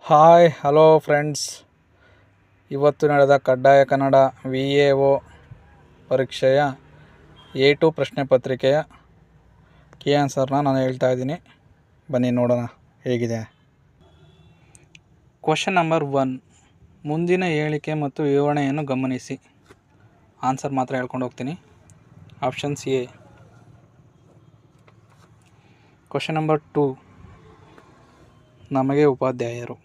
Hi hello friends. ಇವತ್ತು ನಡೆದ ಕಡ್ಡಾಯ ಕನ್ನಡ VAO ಪರೀಕ್ಷೆಯ A2 ಪ್ರಶ್ನೆ ಪತ್ರಿಕೆಯ ಕೀ ಆನ್ಸರ್ನ ನಾನು ಹೇಳ್ತಾ ಇದ್ದೀನಿ. ಬನ್ನಿ ನೋಡೋಣ ಹೇಗಿದೆ. ಕ್ವಶನ್ ನಂಬರ್ 1, ಮುಂದಿನ ಹೇಳಿಕೆ ಮತ್ತು ವಿವರಣೆಯನ್ನು ಗಮನಿಸಿ. ಆನ್ಸರ್ ಮಾತ್ರ ಹೇಳ್ಕೊಂಡು ಹೋಗ್ತೀನಿ. Options A. ಕ್ವಶನ್ ನಂಬರ್ 2, ನಮಗೆ ಉಪಾಧ್ಯಾಯರು.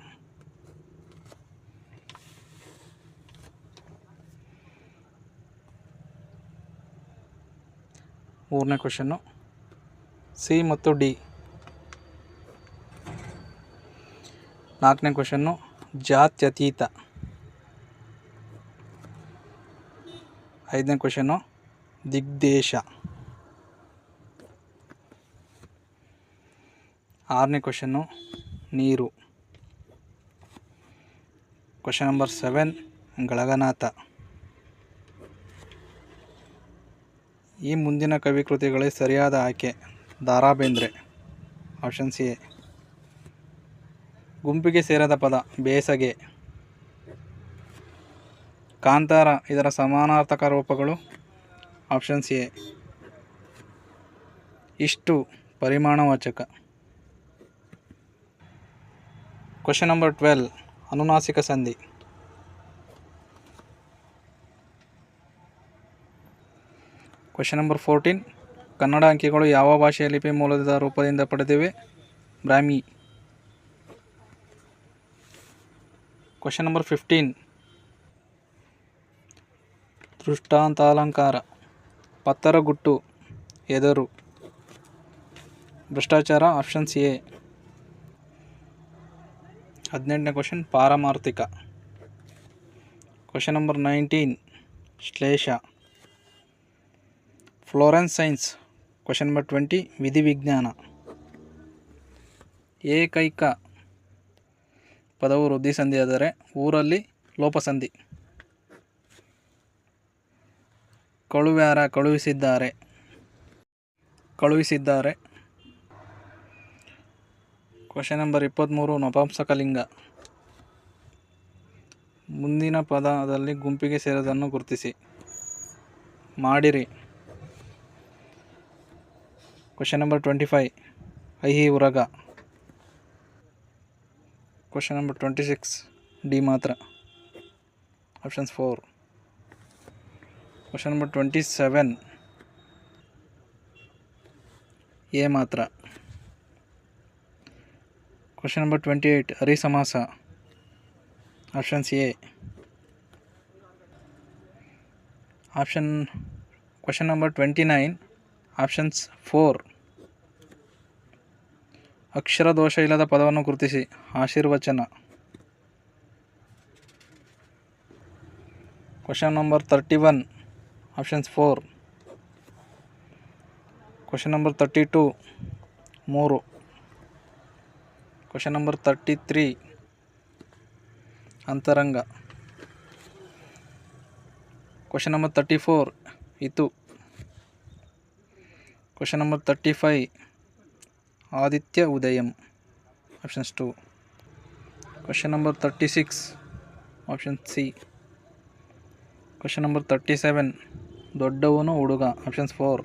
ಮೂರನೇ ಕ್ವಶನ್ನು C ಮತ್ತು D. ನಾಲ್ಕನೇ ಕ್ವಶನ್ನು ಜಾತ್ಯತೀತ. ಐದನೇ ಕ್ವಶನ್ನು ದಿಗ್ದೇಶ. ಆರನೇ ಕ್ವಶನ್ನು ನೀರು. Question number 7, Galaganatha. ಈ ಮುಂದಿನ ಕವಿಕೃತಿಗಳೇ ಸರಿಯಾದ ಆಯ್ಕೆ. ದ ರಾ ಬೇಂದ್ರೆ. Option A. ಗುಂಪಿಗೆ ಸೇರದ ಪದ ಬೇಸಗೆ. ಕಾಂತಾರ, ಇದರ ಸಮಾನಾರ್ಥಕ ರೂಪಗಳು. Options A. ಇಷ್ಟು, ಪರಿಮಾಣವಾಚಕ. ಕ್ವಶನ್ ನಂಬರ್ 12, ಅನುನಾಸಿಕ ಸಂಧಿ. ಕ್ವಶನ್ ನಂಬರ್ 14, ಕನ್ನಡ ಅಂಕಿಗಳು ಯಾವ ಭಾಷೆಯ ಲಿಪಿ ಮೂಲದ ರೂಪದಿಂದ ಪಡೆದಿವೆ? ಬ್ರಾಹ್ಮಿ. ಕ್ವಶನ್ ನಂಬರ್ 15, ದೃಷ್ಟಾಂತಾಲಂಕಾರ. ಪತ್ತರಗುಟ್ಟು, ಎದರು. ಭ್ರಷ್ಟಾಚಾರ. Options A. 18ನೇ ಕ್ವಶನ್, ಪಾರಮಾರ್ಥಿಕ. ಕ್ವಶನ್ ನಂಬರ್ 19, ಶ್ಲೇಷ. Florence science. ಕ್ವಶನ್ ನಂಬರ್ 20, ವಿಧಿವಿಜ್ಞಾನ. ಏಕೈಕ ಪದವು ವೃದ್ಧಿ ಸಂಧಿಯಾದರೆ ಊರಲ್ಲಿ ಲೋಪಸಂಧಿ. ಕಳುವ್ಯಾರ, ಕಳುಹಿಸಿದ್ದಾರೆ. ಕಳುಹಿಸಿದ್ದಾರೆ. ಕ್ವಶನ್ ನಂಬರ್ 23, ನಪುಂಸಕಲಿಂಗ. ಮುಂದಿನ ಪದದಲ್ಲಿ ಗುಂಪಿಗೆ ಸೇರದನ್ನು ಗುರುತಿಸಿ. ಮಾಡಿರಿ. ಕ್ವಶನ್ ನಂಬರ್ 25, ಐಹಿ ಉರಗ. ಕ್ವಶನ್ ನಂಬರ್ 26, ಡಿ ಮಾತ್ರ. ಆಪ್ಷನ್ಸ್ 4. ಕ್ವಶನ್ ನಂಬರ್ 27, ಎ ಮಾತ್ರ. ಕ್ವಶನ್ ನಂಬರ್ 28, ಹರಿ ಸಮಾಸ. Options A. Question number 29, options 4. ಅಕ್ಷರ ದೋಷ ಇಲ್ಲದ ಪದವನ್ನು ಗುರುತಿಸಿ. ಆಶೀರ್ವಚನ. Question number 31, options 4. Question number 32, 3. Question number 33, ಅಂತರಂಗ. ಕ್ವಶನ್ ನಂಬರ್ 34, ಇತು. ಕ್ವಶನ್ ನಂಬರ್ 35, ಆದಿತ್ಯ ಉದಯಂ. Options 2. Question number 36, option C. Question number 37, ದೊಡ್ಡವನು ಹುಡುಗ. ಆಪ್ಷನ್ಸ್ 4.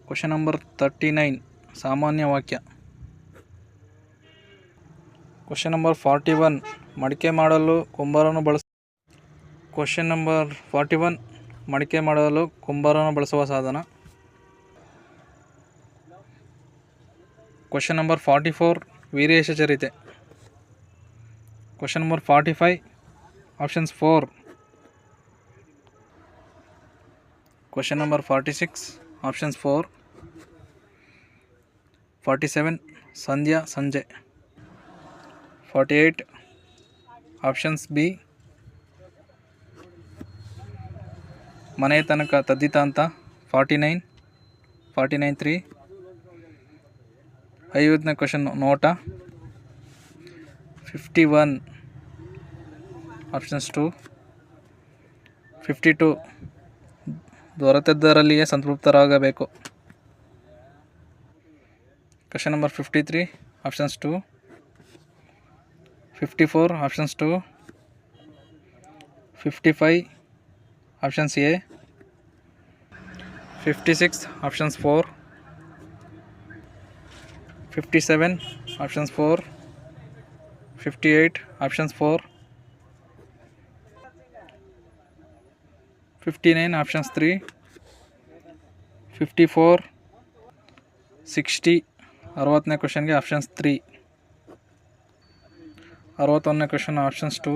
ಕ್ವಶನ್ ನಂಬರ್ 39, ಸಾಮಾನ್ಯ ವಾಕ್ಯ. ಕ್ವಶನ್ ನಂಬರ್ 41, ಮಡಿಕೆ ಮಾಡಲು ಕುಂಬಾರನು ಕ್ವಶನ್ ನಂಬರ್ 41, ಮಡಿಕೆ ಮಾಡಲು ಕುಂಬಾರನು ಬಳಸುವ ಸಾಧನ. Question number 44, Veeresha Charite. Question number 45, options 4. Question number 46, options 4. 47, ಸಂಧ್ಯಾ ಸಂಜೆ. 48, ಆಪ್ಷನ್ಸ್ B. ಮನೆ ತನಕ ತದ್ದಿತಾಂತ. 49, 3. 50ನೇ ಕ್ವಶನ್, ನೋಟ. 51, ಆಪ್ಷನ್ಸ್ 2. 52, ದೊರೆತದ್ದರಲ್ಲಿಯೇ ಸಂತೃಪ್ತರಾಗಬೇಕು. Question number 53, options 2. 54 options 2, 55 options A, 56 options 4, 57 options 4, 58 options 4, 59 options 3, 54, 60 60ನೇ ಕ್ವಶನ್ಗೆ ಆಪ್ಷನ್ಸ್ 3, 61ನೇ ಕ್ವಶನ್ ಆಪ್ಷನ್ಸ್ 2,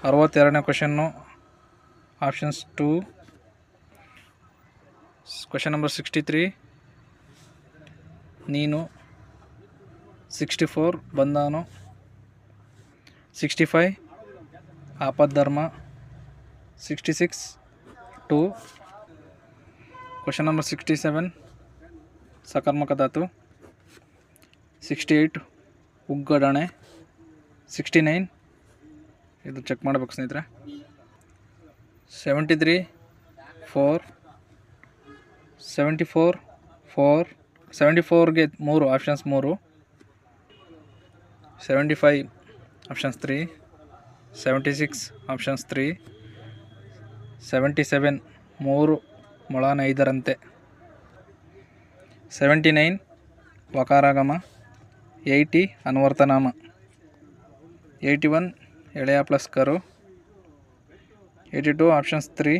62ನೇ ಕ್ವಶನ್ನು ಆಪ್ಷನ್ಸ್ 2, ಕ್ವಶನ್ ನಂಬರ್ 63 ನೀನು, 64 ಬಂದಾನು, 65 ಆಪದ್ಧರ್ಮ, 66 2, ಕ್ವಶನ್ ನಂಬರ್ 67 ಸಕರ್ಮಕ ಧಾತು, 68 ಉಗ್ಗಡಣೆ, 69 ಇದು ಚೆಕ್ ಮಾಡಬೇಕು ಸ್ನೇಹಿತರೆ, 73 4, 74 4, 74ಗೆ 3 ಆಪ್ಷನ್ಸ್ 3, 75 ಆಪ್ಷನ್ಸ್ 3, 76 ಆಪ್ಷನ್ಸ್ 3, 77 3 ಮೊಳನ 5ರಂತೆ, 79 ವಕಾರಾಗಮ, 80 ಅನ್ವರ್ತನಾಮ, 81 ಎಳೆಯ ಪ್ಲಸ್ ಕರು, 82 ಆಪ್ಷನ್ಸ್ 3,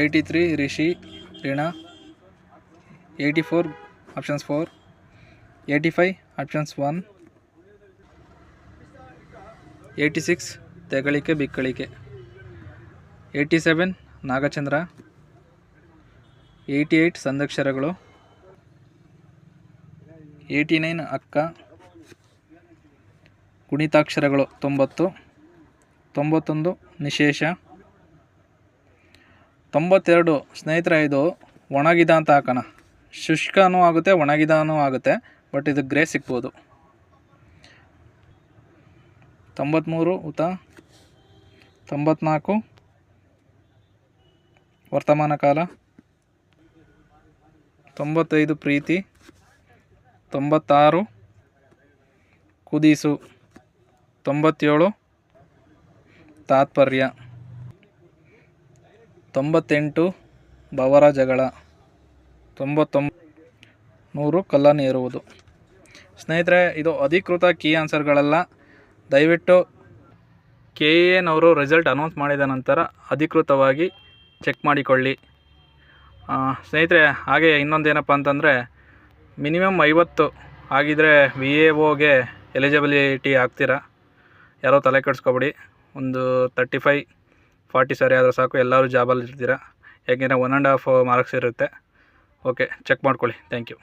83 ರಿಷಿ ಋಣ, 84 ಆಪ್ಷನ್ಸ್ 4, 85 ಆಪ್ಷನ್ಸ್ 1, 86 ತೆಗಳಿಕೆ ಬಿಕ್ಕಳಿಕೆ, 87 ನಾಗಚಂದ್ರ, 88 ಸಂದಕ್ಷರಗಳು, 89 ಅಕ್ಕ, ಗುಣಿತಾಕ್ಷರಗಳು 90, 91 ನಿಶೇಷ, 92 ಸ್ನೇಹಿತರೆ ಇದು ಒಣಗಿದ ಅಂತ ಹಾಕೋಣ, ಶುಷ್ಕನೂ ಆಗುತ್ತೆ ಒಣಗಿದನೂ ಆಗುತ್ತೆ, ಬಟ್ ಇದು ಗ್ರೇ ಸಿಗ್ಬೋದು. 93 ಉತ, 94 ವರ್ತಮಾನ ಕಾಲ, 95 ಪ್ರೀತಿ, 96 ಕುದಿಸು, 97 ತಾತ್ಪರ್ಯ, 98 ಬವರ ಜಗಳ, 99 100 ಕಲ್ಲನೇರುವುದು. ಸ್ನೇಹಿತರೆ ಇದು ಅಧಿಕೃತ ಕೀ ಆನ್ಸರ್ಗಳೆಲ್ಲ. ದಯವಿಟ್ಟು KAN ಅವರು ರಿಸಲ್ಟ್ ಅನೌನ್ಸ್ ಮಾಡಿದ ನಂತರ ಅಧಿಕೃತವಾಗಿ ಚೆಕ್ ಮಾಡಿಕೊಳ್ಳಿ ಸ್ನೇಹಿತರೆ. ಹಾಗೆ ಇನ್ನೊಂದೇನಪ್ಪ ಅಂತಂದರೆ ಮಿನಿಮಮ್ 50 ಆಗಿದ್ದರೆ VAOಗೆ ಎಲಿಜಿಬಿಲಿಟಿ ಆಗ್ತೀರಾ. ಯಾರೋ ತಲೆ ಕೆಡಿಸ್ಕೊಬೇಡಿ, ಒಂದು 35-40 ಸರಿ ಆದರೆ ಸಾಕು, ಎಲ್ಲರೂ ಜಾಬಲ್ಲಿ ಇರ್ತೀರಾ. ಯಾಕೆಂದರೆ 1.5 ಮಾರ್ಕ್ಸ್ ಇರುತ್ತೆ. ಓಕೆ, ಚೆಕ್ ಮಾಡ್ಕೊಳ್ಳಿ. Thank you.